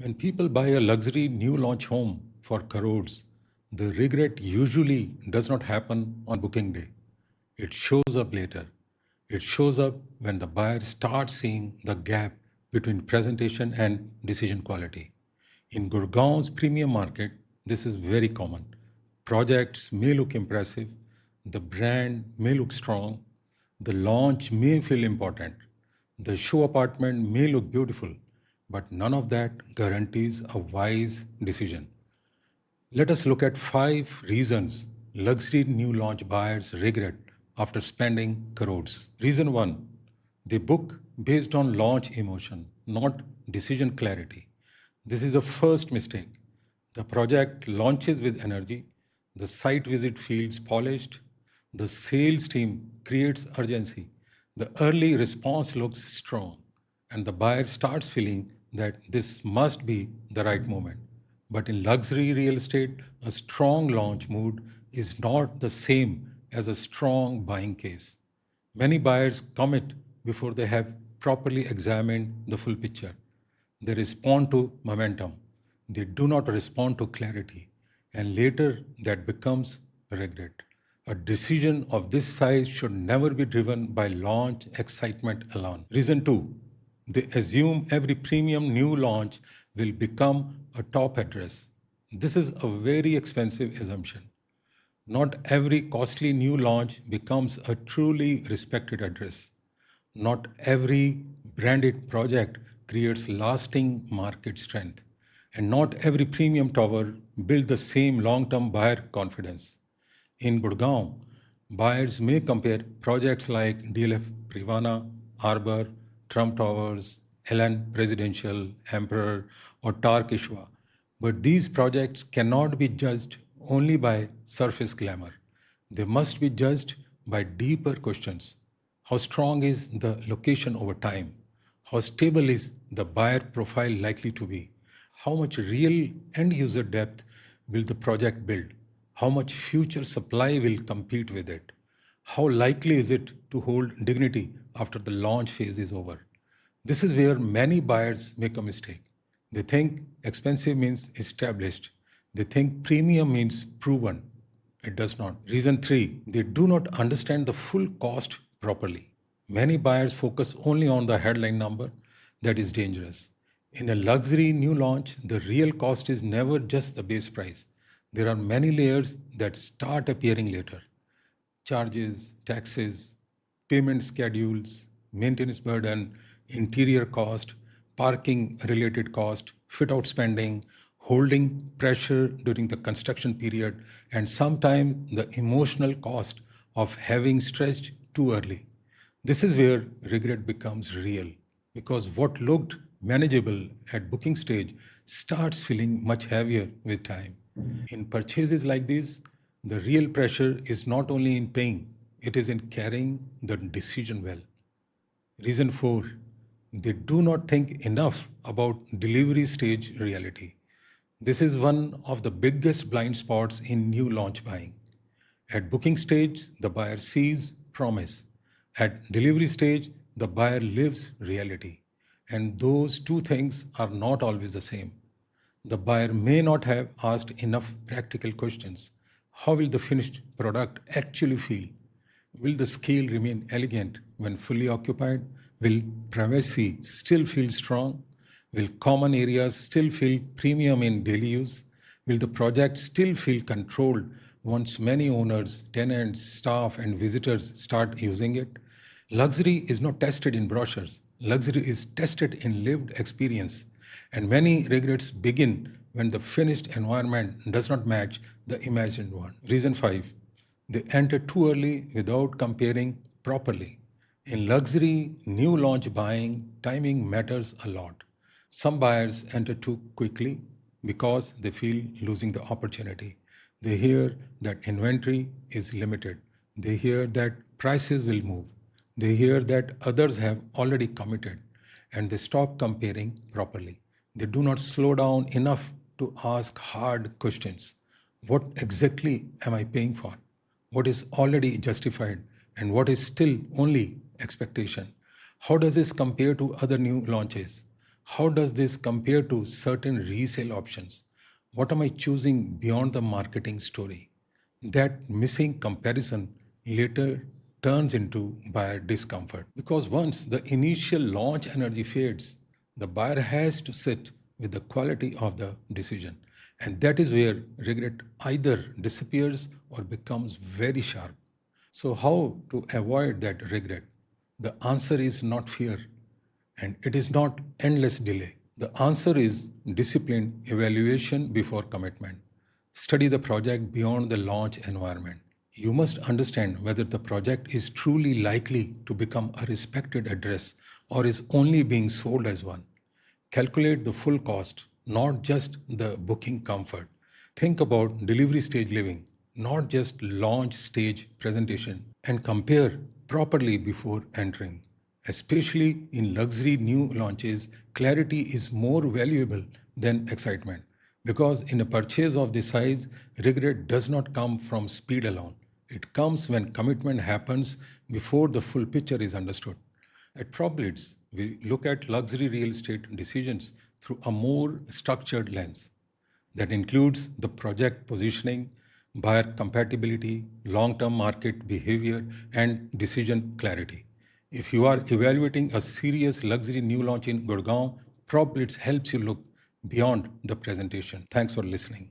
When people buy a luxury new launch home for crores, the regret usually does not happen on booking day. It shows up later. It shows up when the buyer starts seeing the gap between presentation and decision quality. In Gurgaon's premium market, this is very common. Projects may look impressive, the brand may look strong, the launch may feel important, the show apartment may look beautiful, but none of that guarantees a wise decision. Let us look at 5 reasons luxury new launch buyers regret after spending crores. Reason 1, they book based on launch emotion, not decision clarity. This is the first mistake. The project launches with energy, the site visit feels polished, the sales team creates urgency, the early response looks strong, and the buyer starts feeling that this must be the right moment. But in luxury real estate, a strong launch mood is not the same as a strong buying case. Many buyers commit before they have properly examined the full picture. They respond to momentum. They do not respond to clarity. And later, that becomes regret. A decision of this size should never be driven by launch excitement alone. Reason 2, they assume every premium new launch will become a top address. This is a very expensive assumption. Not every costly new launch becomes a truly respected address. Not every branded project creates lasting market strength. And not every premium tower builds the same long term buyer confidence. In Gurgaon, buyers may compare projects like DLF Privana, Arbor, Trump Towers, Elan Presidential, Emperor, or Tark Ishwa. But these projects cannot be judged only by surface glamour. They must be judged by deeper questions. How strong is the location over time? How stable is the buyer profile likely to be? How much real end user depth will the project build? How much future supply will compete with it? How likely is it to hold dignity after the launch phase is over? This is where many buyers make a mistake. They think expensive means established. They think premium means proven. It does not. Reason 3, they do not understand the full cost properly. Many buyers focus only on the headline number. That is dangerous. In a luxury new launch, the real cost is never just the base price. There are many layers that start appearing later: charges, taxes, payment schedules, maintenance burden, interior cost, parking related cost, fit out spending, holding pressure during the construction period, and sometimes the emotional cost of having stretched too early. This is where regret becomes real, because what looked manageable at booking stage starts feeling much heavier with time. In purchases like this, the real pressure is not only in paying, it is in carrying the decision well. Reason 4, they do not think enough about delivery stage reality. This is one of the biggest blind spots in new launch buying. At booking stage, the buyer sees promise. At delivery stage, the buyer lives reality. And those two things are not always the same. The buyer may not have asked enough practical questions. How will the finished product actually feel? Will the scale remain elegant when fully occupied? Will privacy still feel strong? Will common areas still feel premium in daily use? Will the project still feel controlled once many owners, tenants, staff, and visitors start using it? Luxury is not tested in brochures. Luxury is tested in lived experience. And many regrets begin when the finished environment does not match the imagined one. Reason 5, they enter too early without comparing properly. In luxury, new launch buying, timing matters a lot. Some buyers enter too quickly because they feel losing the opportunity. They hear that inventory is limited. They hear that prices will move. They hear that others have already committed, and they stop comparing properly. They do not slow down enough to ask hard questions. What exactly am I paying for? What is already justified and what is still only expectation? How does this compare to other new launches? How does this compare to certain resale options? What am I choosing beyond the marketing story? That missing comparison later turns into buyer discomfort because once the initial launch energy fades, the buyer has to sit with the quality of the decision. And that is where regret either disappears or becomes very sharp. So, how to avoid that regret? The answer is not fear, and it is not endless delay. The answer is disciplined evaluation before commitment. Study the project beyond the launch environment. You must understand whether the project is truly likely to become a respected address or is only being sold as one. Calculate the full cost, not just the booking comfort. Think about delivery stage living, not just launch stage presentation, and compare properly before entering. Especially in luxury new launches, clarity is more valuable than excitement because in a purchase of this size, regret does not come from speed alone. It comes when commitment happens before the full picture is understood. At Propblitz, we look at luxury real estate decisions through a more structured lens that includes the project positioning, buyer compatibility, long term market behavior, and decision clarity. If you are evaluating a serious luxury new launch in Gurgaon, Propblitz helps you look beyond the presentation. Thanks for listening.